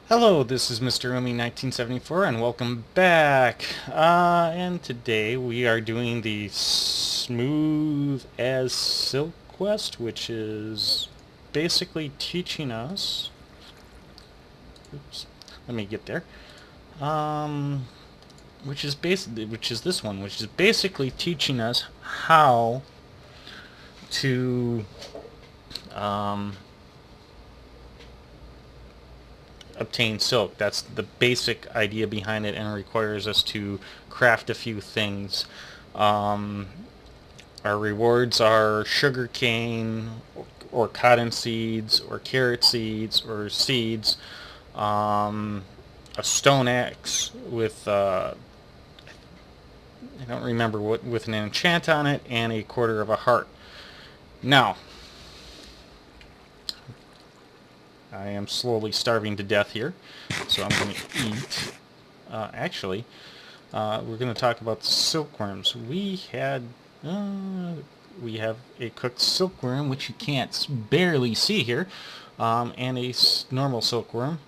Hello, this is Mr. Umi 1974 and welcome back. And today we are doing the Smooth as Silk quest, which is basically teaching us... Oops, let me get there. Which is this one, which is basically teaching us how to um, obtain silk. That's the basic idea behind it, and it requires us to craft a few things. Um, our rewards are sugar cane, or cotton seeds, or carrot seeds, or seeds. A stone axe with I don't remember what, with an enchant on it, and a quarter of a heart. Now, I am slowly starving to death here, so I'm going to eat. Actually, we're going to talk about the silkworms. We have a cooked silkworm, which you can't barely see here, and a normal silkworm.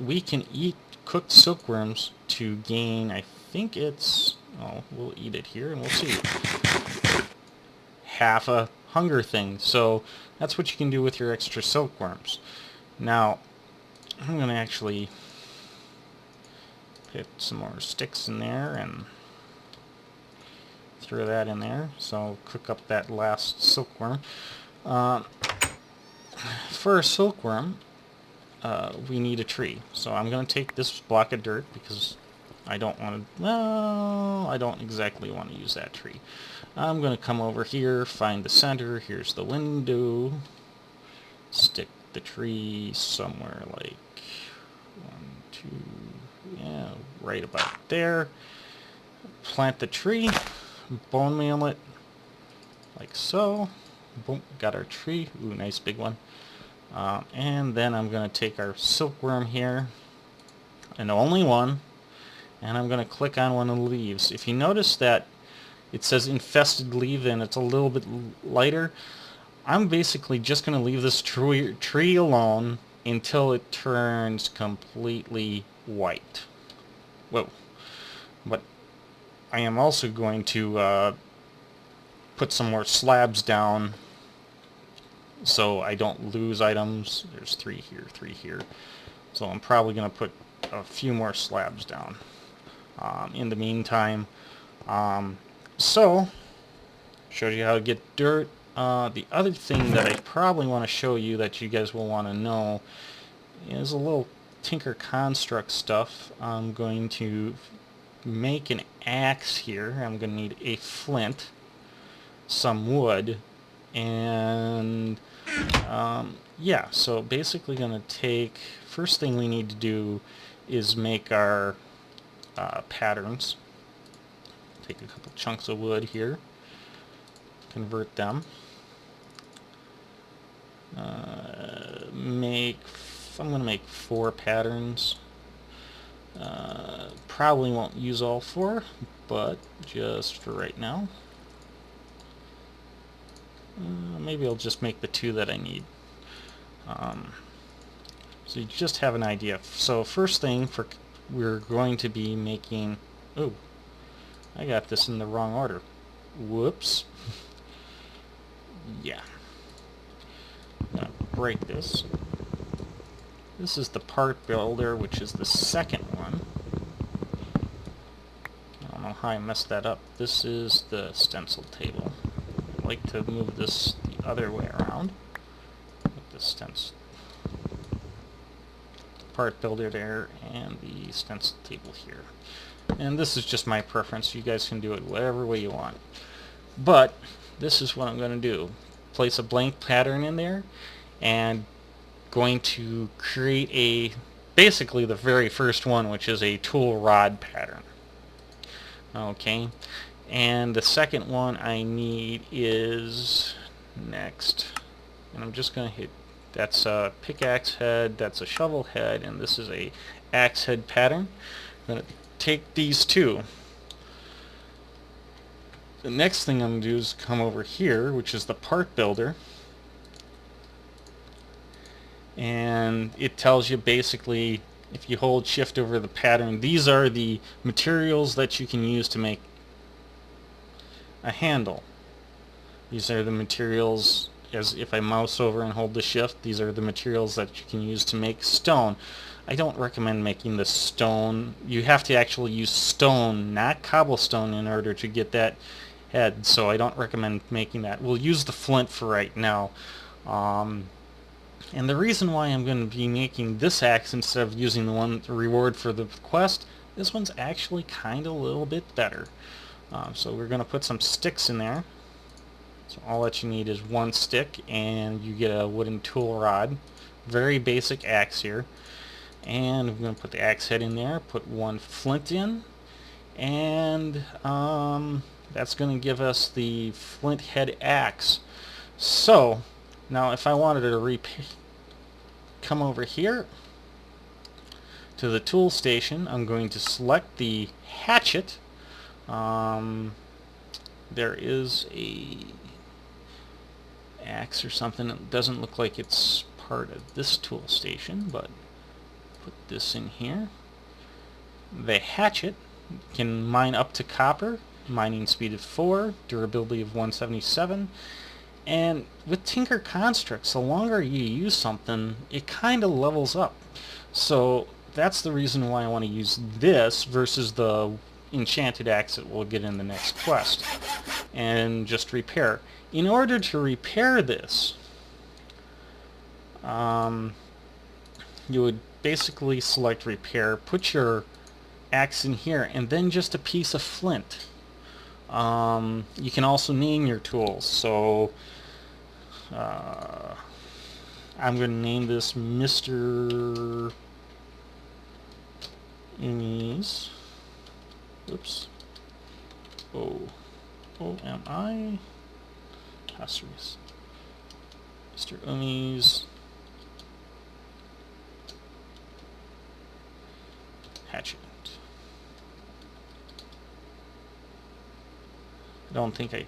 We can eat cooked silkworms to gain, I think it's, oh, we'll eat it here and we'll see, half a hunger thing. So that's what you can do with your extra silkworms. Now, I'm going to actually put some more sticks in there and throw that in there. So I'll cook up that last silkworm. For a silkworm, we need a tree. So I'm going to take this block of dirt because I don't want to, well, I don't exactly want to use that tree. I'm going to come over here, find the center, here's the window, stick the tree somewhere like 1, 2, yeah, right about there. Plant the tree, bone meal it, like so. Boom, got our tree. Ooh, nice big one. And then I'm going to take our silkworm here, and only one, and I'm going to click on one of the leaves. If you notice that it says infested leaf and it's a little bit lighter, I'm basically just going to leave this tree alone until it turns completely white. Whoa. But I am also going to put some more slabs down so I don't lose items. There's 3 here, 3 here. So I'm probably going to put a few more slabs down in the meantime. So, showed you how to get dirt. The other thing that I probably want to show you that you guys will want to know is a little Tinker Construct stuff. I'm going to make an axe here. I'm going to need a flint, some wood, and yeah, so basically going to take, first thing we need to do is make our patterns. Take a couple chunks of wood here, convert them, I'm going to make 4 patterns. Probably won't use all 4, but just for right now. Maybe I'll just make the 2 that I need. So you just have an idea. So first thing, we're going to be making... Oh, I got this in the wrong order. Whoops. Yeah. I'm going to break this. This is the part builder, which is the second one. I don't know how I messed that up. This is the stencil table. I'd like to move this the other way around. With the stencil part builder there and the stencil table here. And this is just my preference. You guys can do it whatever way you want. But this is what I'm going to do. Place a blank pattern in there and going to create basically the very first one, which is a tool rod pattern. Okay, and the second one I need is next, and I'm just going to hit, that's a pickaxe head, that's a shovel head, and this is a axe head pattern. I'm going to take these 2. The next thing I'm going to do is come over here, which is the part builder, and it tells you basically, if you hold shift over the pattern, these are the materials that you can use to make a handle. These are the materials, as if I mouse over and hold the shift, these are the materials that you can use to make stone. I don't recommend making the stone. You have to actually use stone, not cobblestone, in order to get that head, so I don't recommend making that. We'll use the flint for right now. And the reason why I'm going to be making this axe instead of using the one reward for the quest, this one's actually kind of a little bit better. So we're going to put some sticks in there. So all that you need is one stick, and you get a wooden tool rod. Very basic axe here. And we're going to put the axe head in there, put one flint in, and that's going to give us the flint head axe. So now if I wanted to come over here to the tool station, I'm going to select the hatchet. There is a axe or something. It doesn't look like it's part of this tool station, but put this in here. The hatchet can mine up to copper, mining speed of 4, durability of 177, and with Tinker Constructs, the longer you use something, it kind of levels up. So that's the reason why I want to use this versus the enchanted axe that we'll get in the next quest. And just repair. In order to repair this, you would basically select repair, put your axe in here, and then just a piece of flint. You can also name your tools. So I'm going to name this Mr. Umi's. Oops. O-M-I. Mr. Umi's hatchet. I don't think I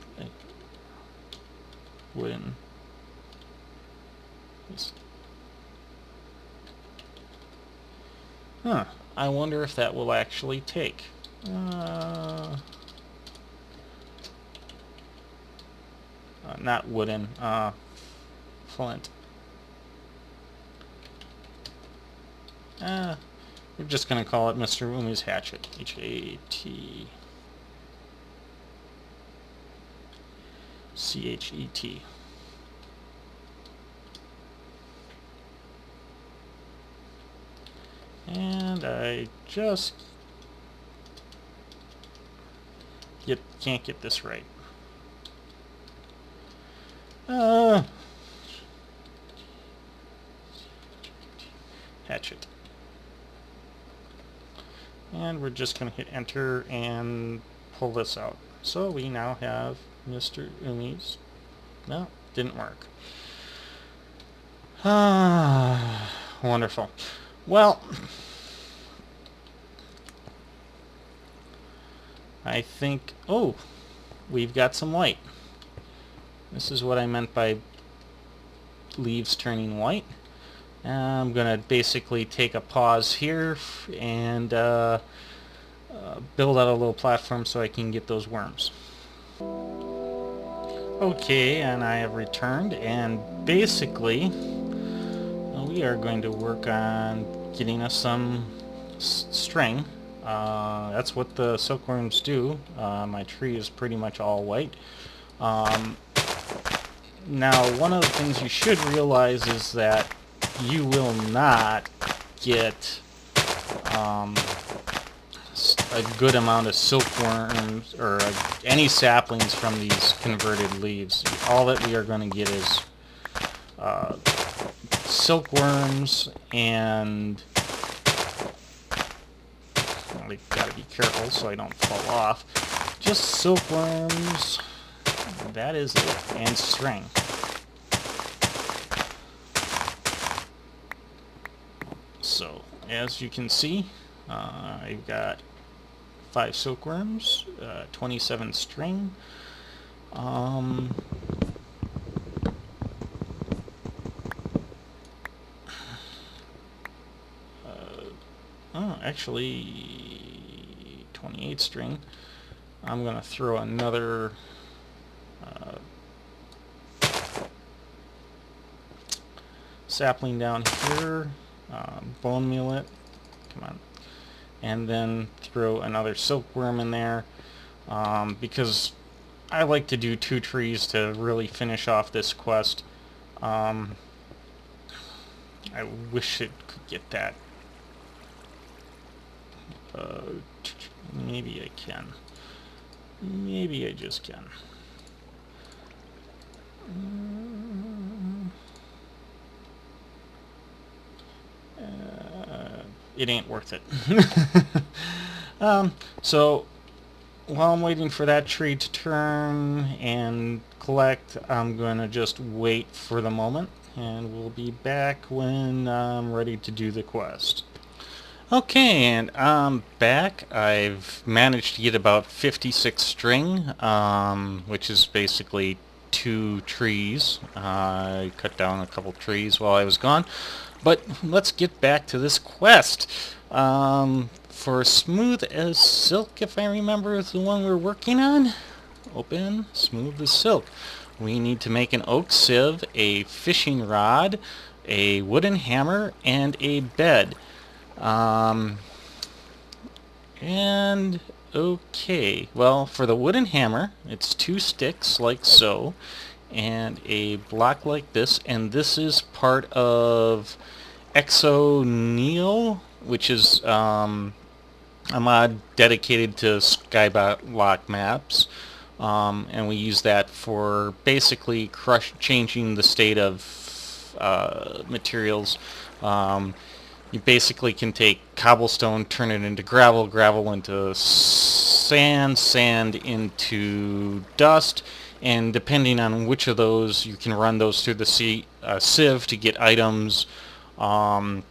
wooden. Huh. I wonder if that will actually take. Not wooden. Flint. We're just going to call it Mr. Umi's hatchet. H-A-T-C-H-E-T. And I just can't get this right. Hatchet. And we're just going to hit enter and pull this out. So we now have Mr. Umi's. No, didn't work. Wonderful. Well, I think, oh, we've got some white. This is what I meant by leaves turning white. I'm going to basically take a pause here and build out a little platform so I can get those worms. Okay, and I have returned, and basically we are going to work on getting us some string. That's what the silkworms do. My tree is pretty much all white. Now, one of the things you should realize is that you will not get a good amount of silkworms or any saplings from these converted leaves. All that we are going to get is silkworms, and I gotta be careful so I don't fall off. Just silkworms. That is it, and string. So, as you can see, I've got 5 silkworms, 27 string. actually 28 string. I'm going to throw another sapling down here, bone meal it, come on, and then throw another silkworm in there, because I like to do 2 trees to really finish off this quest. I wish it could get that. Maybe I can. Maybe I just can. It ain't worth it. So while I'm waiting for that tree to turn and collect, I'm gonna just wait for the moment, and we'll be back when I'm ready to do the quest. Okay, and I'm back. I've managed to get about 56 string, which is basically 2 trees. I cut down a couple trees while I was gone. But let's get back to this quest. For smooth as silk, if I remember, is the one we're working on. Open, smooth as silk. We need to make an oak sieve, a fishing rod, a wooden hammer, and a bed. And okay, well, for the wooden hammer, it's 2 sticks like so, and a block like this, and this is part of Neo, which is a mod dedicated to Skyblock maps, and we use that for basically changing the state of materials. You basically can take cobblestone, turn it into gravel, gravel into sand, sand into dust, and depending on which of those, you can run those through the sieve to get items, or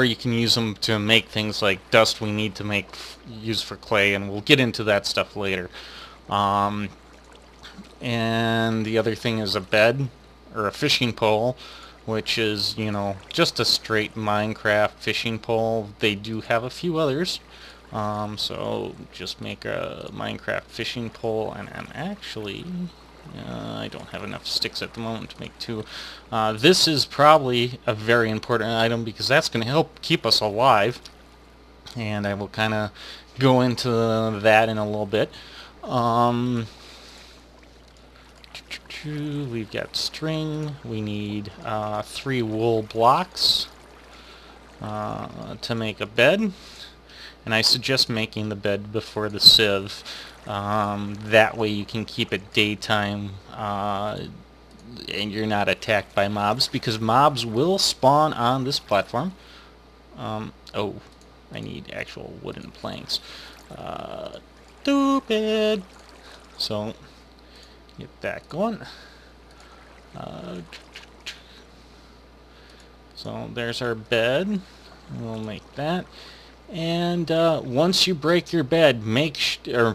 you can use them to make things like dust we need to use for clay, and we'll get into that stuff later. And the other thing is a bed, or a fishing pole, which is, you know, just a straight Minecraft fishing pole. They do have a few others, so just make a Minecraft fishing pole, and I'm actually, I don't have enough sticks at the moment to make 2. This is probably a very important item because that's going to help keep us alive, and I will kind of go into that in a little bit. We've got string. We need 3 wool blocks to make a bed, and I suggest making the bed before the sieve. That way you can keep it daytime and you're not attacked by mobs, because mobs will spawn on this platform. Oh, I need actual wooden planks. Stupid! So get that going. So there's our bed. We'll make that. And once you break your bed,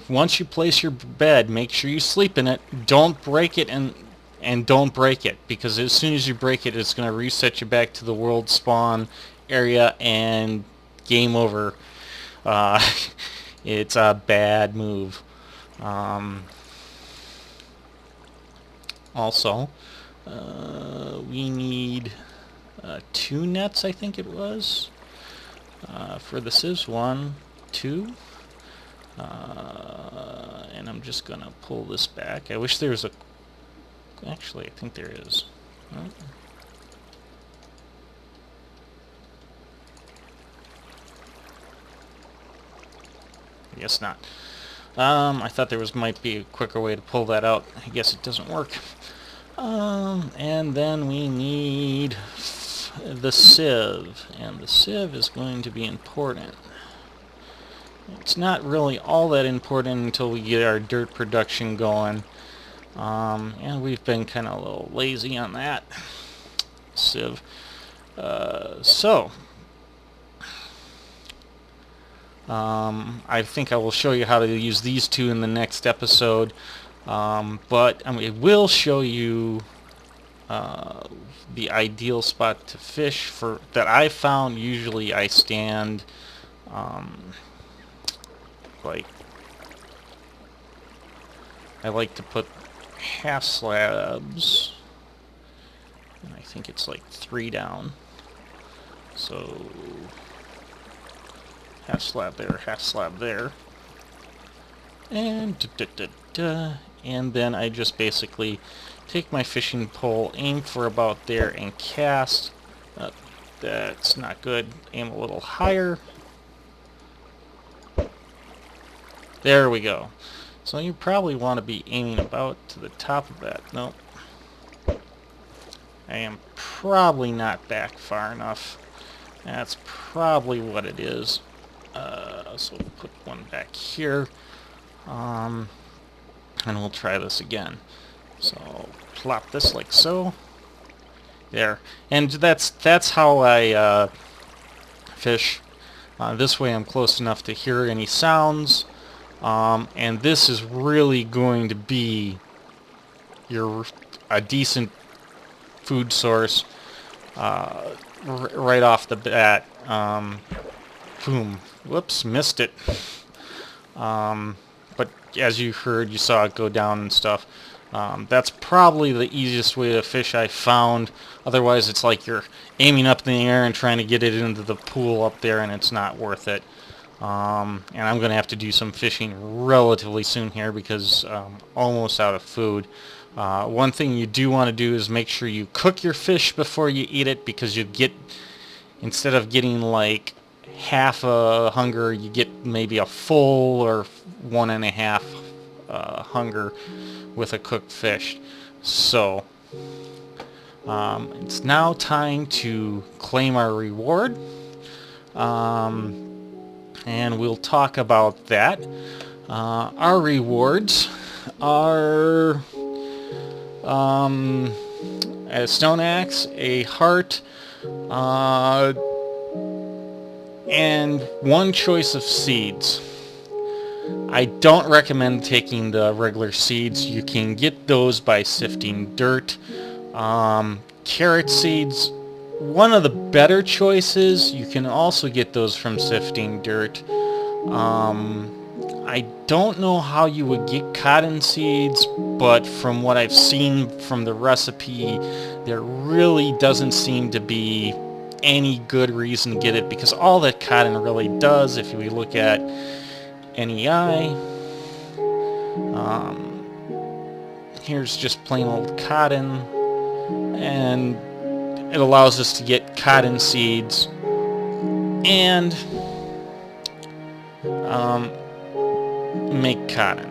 once you place your bed, make sure you sleep in it. Don't break it, and don't break it, because as soon as you break it, it's going to reset you back to the world spawn area, and game over. It's a bad move. Also, we need 2 nets, I think it was, for the sieves. 1, 2, and I'm just gonna pull this back. I wish there was actually, I think there is. Oh. I guess not. I thought there might be a quicker way to pull that out. I guess it doesn't work. And then we need the sieve, and the sieve is going to be important. It's not really all that important until we get our dirt production going, and we've been kind of a little lazy on that. Sieve. I think I will show you how to use these 2 in the next episode, but I will show you the ideal spot to fish for that I found. Usually I stand like I like to put half slabs, and I think it's like 3 down. So half slab there, and and then I just basically take my fishing pole, aim for about there, and cast. That's not good. Aim a little higher. There we go. So you probably want to be aiming about to the top of that. Nope. I am probably not back far enough. That's probably what it is. So we'll put one back here. And we'll try this again. So plop this like so. There. And that's how I fish. This way I'm close enough to hear any sounds. And this is really going to be a decent food source right off the bat. Boom. Whoops, missed it. But as you heard, you saw it go down and stuff. That's probably the easiest way to fish I found. Otherwise, it's like you're aiming up in the air and trying to get it into the pool up there, and it's not worth it. And I'm going to have to do some fishing relatively soon here because I'm almost out of food. One thing you do want to do is make sure you cook your fish before you eat it, because you get, instead of getting like half a hunger, you get maybe a full or 1.5 hunger with a cooked fish. So it's now time to claim our reward. And we'll talk about that. Our rewards are a stone axe, a heart, and 1 choice of seeds. I don't recommend taking the regular seeds. You can get those by sifting dirt. Carrot seeds, one of the better choices. You can also get those from sifting dirt. I don't know how you would get cotton seeds, but from what I've seen from the recipe, there really doesn't seem to be any good reason to get it, because all that cotton really does, if we look at NEI, here's just plain old cotton, and it allows us to get cotton seeds and make cotton.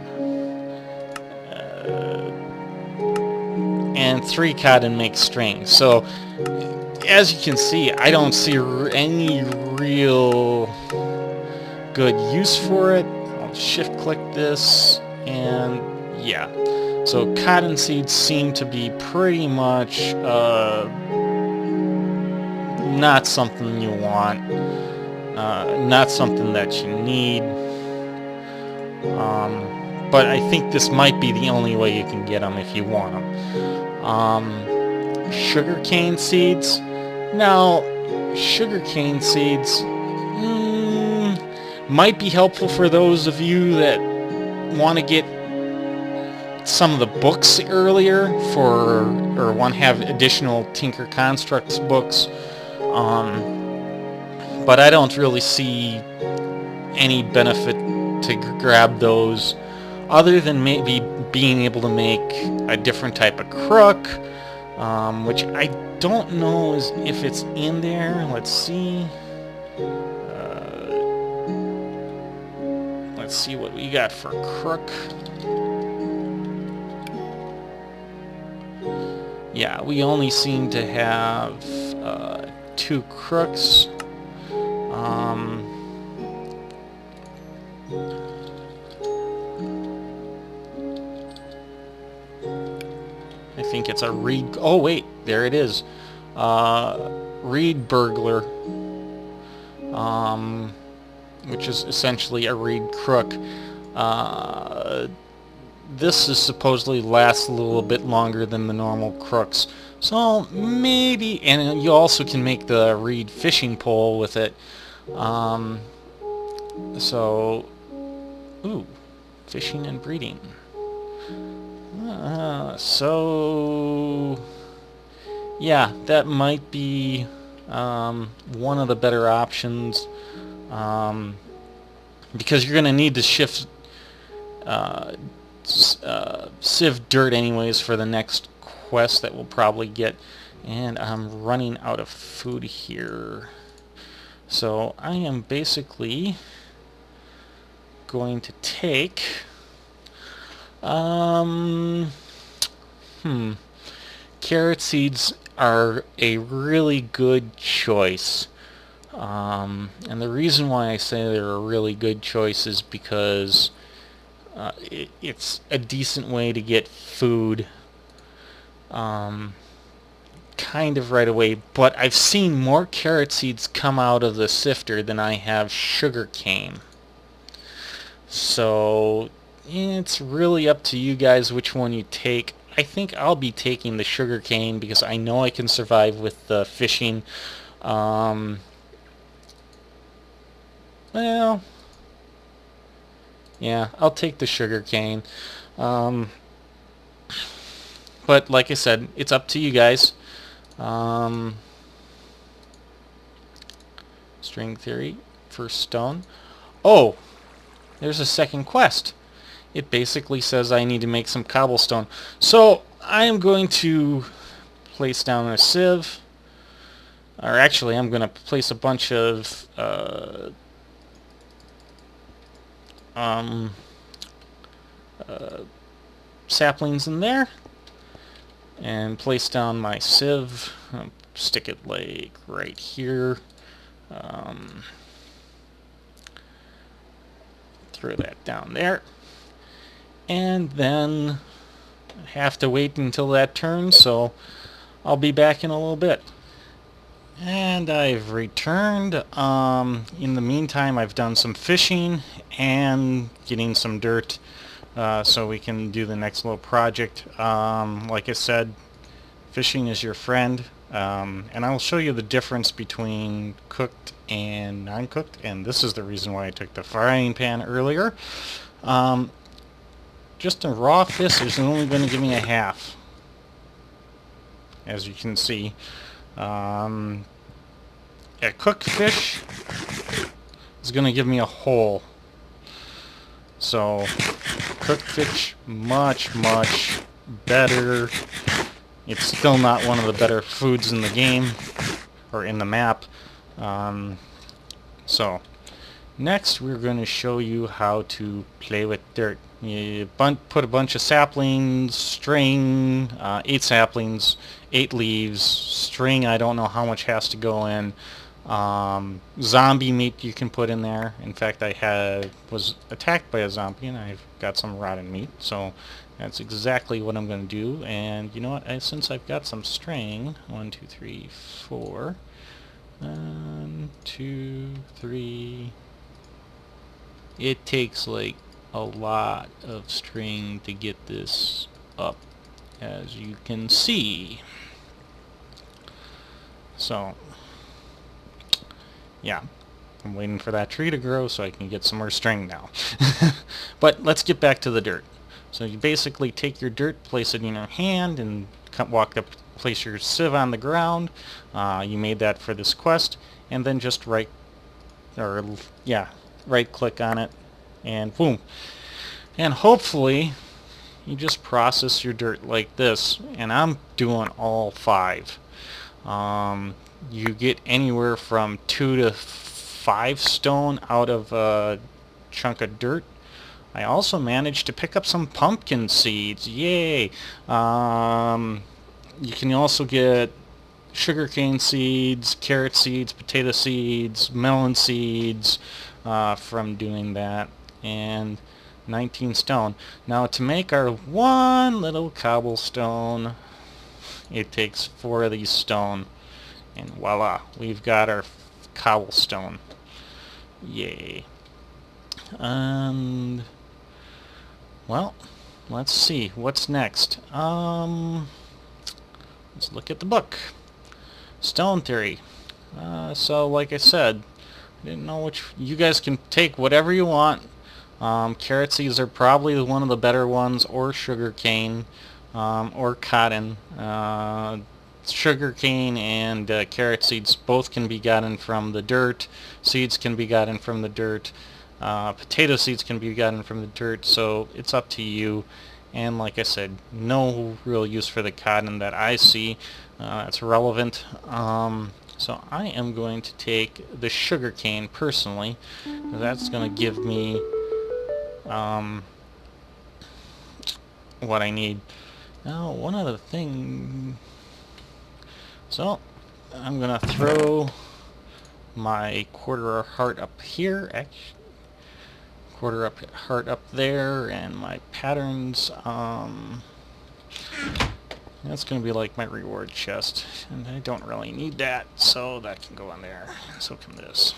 And 3 cotton makes string. So, as you can see, I don't see any real good use for it. I'll shift-click this, and yeah. So cotton seeds seem to be pretty much not something you want, not something that you need. But I think this might be the only way you can get them if you want them. Sugarcane seeds. Now, sugarcane seeds might be helpful for those of you that want to get some of the books earlier or want to have additional Tinker Constructs books. But I don't really see any benefit to grab those other than maybe being able to make a different type of crook, which I don't know if it's in there. Let's see. Let's see what we got for crook. Yeah, we only seem to have 2 crooks. I think it's a reed. Oh wait, there it is. Reed burglar, which is essentially a reed crook. This is supposedly lasts a little bit longer than the normal crooks, So maybe, and you also can make the reed fishing pole with it. Um, so, ooh, fishing and breeding. So, yeah, that might be one of the better options, because you're going to need to shift uh, sieve dirt anyways for the next quest that we'll probably get. And I'm running out of food here. So I am basically going to take carrot seeds are a really good choice. And the reason why I say they're a really good choice is because it's a decent way to get food kind of right away, but I've seen more carrot seeds come out of the sifter than I have sugar cane. So it's really up to you guys which one you take. I think I'll be taking the sugar cane because I know I can survive with the fishing. Well, yeah, I'll take the sugar cane. But like I said, it's up to you guys. String theory, first stone. Oh, there's a second quest. It basically says I need to make some cobblestone. So I am going to place down a sieve. Or actually, I'm going to place a bunch of saplings in there. And place down my sieve. Stick it like right here. Throw that down there. And then I have to wait until that turns, so I'll be back in a little bit. And I've returned. In the meantime, I've done some fishing and getting some dirt so we can do the next little project. Like I said, fishing is your friend. And I'll show you the difference between cooked and non-cooked, and this is the reason why I took the frying pan earlier. Just a raw fish is only going to give me a half, as you can see. A cooked fish is going to give me a whole. So cooked fish, much better. It's still not one of the better foods in the game, or in the map. So, next we're going to show you how to play with dirt. You put a bunch of saplings, string, 8 saplings, 8 leaves, string, I don't know how much has to go in. Zombie meat you can put in there. In fact, I was attacked by a zombie and I've got some rotten meat, so that's exactly what I'm going to do. And you know what, since I've got some string, 1, 2, 3, 4, 1, 2, 3, it takes like a lot of string to get this up, as you can see. So yeah, I'm waiting for that tree to grow so I can get some more string now. But let's get back to the dirt. So you basically take your dirt, place it in your hand, and walk up, place your sieve on the ground. You made that for this quest, and then just right click on it, and boom. And hopefully you just process your dirt like this, and I'm doing all 5. You get anywhere from 2 to 5 stone out of a chunk of dirt. I also managed to pick up some pumpkin seeds. Yay! You can also get sugarcane seeds, carrot seeds, potato seeds, melon seeds from doing that. And 19 stone. Now to make our one little cobblestone, it takes 4 of these stone. And voila, we've got our cobblestone. Yay. And well, let's see what's next. let's look at the book. Stone theory. So like I said, I didn't know which. You guys can take whatever you want. Carrot seeds are probably one of the better ones, or sugar cane, or cotton. Sugar cane and carrot seeds both can be gotten from the dirt. Seeds can be gotten from the dirt. Potato seeds can be gotten from the dirt, so it's up to you. And like I said, no real use for the cotton that I see that's relevant. So I am going to take the sugar cane personally. That's going to give me what I need. Now, one other thing. So I'm going to throw my quarter heart up here. Actually, quarter up heart up there, and my patterns. That's going to be like my reward chest, and I don't really need that, so that can go on there. So can this.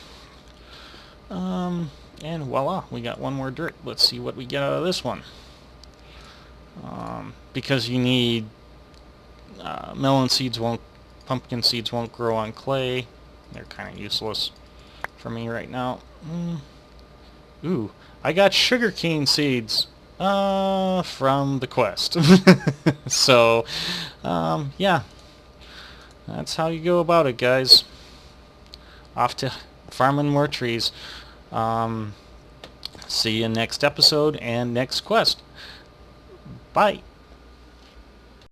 And voila, we got one more dirt. Let's see what we get out of this one. Because you need melon seeds won't, pumpkin seeds won't grow on clay. They're kind of useless for me right now. Ooh, I got sugarcane seeds from the quest. So, yeah, that's how you go about it, guys. Off to farming more trees. See you next episode and next quest. Bye.